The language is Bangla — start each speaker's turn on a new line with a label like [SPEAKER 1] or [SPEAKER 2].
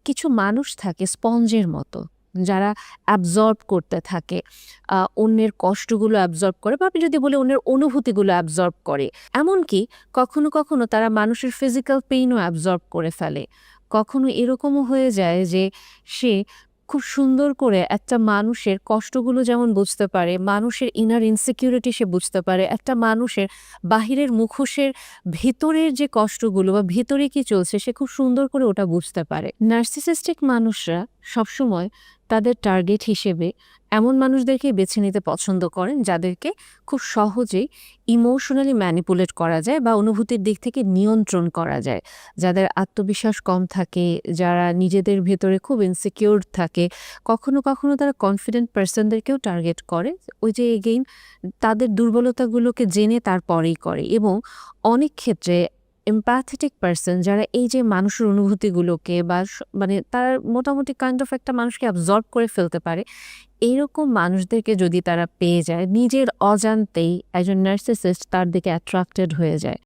[SPEAKER 1] কিছু মানুষ থাকে স্পঞ্জের মতো, যারা অ্যাবজর্ব করতে থাকে, অন্যের কষ্টগুলো অ্যাবজর্ব করে বা আমি যদি বলি অন্যের অনুভূতিগুলো অ্যাবজর্ব করে। এমনকি কখনো, কখনো তারা মানুষের ফিজিক্যাল পেইনও অ্যাবজর্ব করে ফেলে। কখনো এরকমও হয়ে যায় যে সে খুব সুন্দর করে একটা মানুষের কষ্টগুলো যেমন বুঝতে পারে, মানুষের ইনার ইনসিকিউরিটি সে বুঝতে পারে, একটা মানুষের বাহিরের মুখোশের ভেতরের যে কষ্টগুলো বা ভেতরে কি চলছে সে খুব সুন্দর করে ওটা বুঝতে পারে। নার্সিসিস্টিক মানুষরা সবসময় তাদের টার্গেট হিসেবে এমন মানুষদেরকেই বেছে নিতে পছন্দ করেন যাদেরকে খুব সহজেই ইমোশনালি ম্যানিপুলেট করা যায় বা অনুভূতির দিক থেকে নিয়ন্ত্রণ করা যায়। যাদের আত্মবিশ্বাস কম থাকে, যারা নিজেদের ভেতরে খুব ইনসিকিউর থাকে, কখনো, কখনো তারা কনফিডেন্ট পারসনদেরকেও টার্গেট করে। ওই যে এগেইন তাদের দুর্বলতাগুলোকে জেনে তারপরেই করে এবং অনেক ক্ষেত্রে এমপ্যাথেটিক পারসন যারা এই যে মানুষের অনুভূতিগুলোকে বা মানে তারা মোটামুটি কাইন্ড অফ একটা মানুষকে অ্যাবজর্ব করে ফেলতে পারে। এইরকম মানুষদেরকে যদি তারা পেয়ে যায়, নিজের অজান্তেই একজন নার্সিসিস্ট তার দিকে অ্যাট্রাক্টেড হয়ে যায়।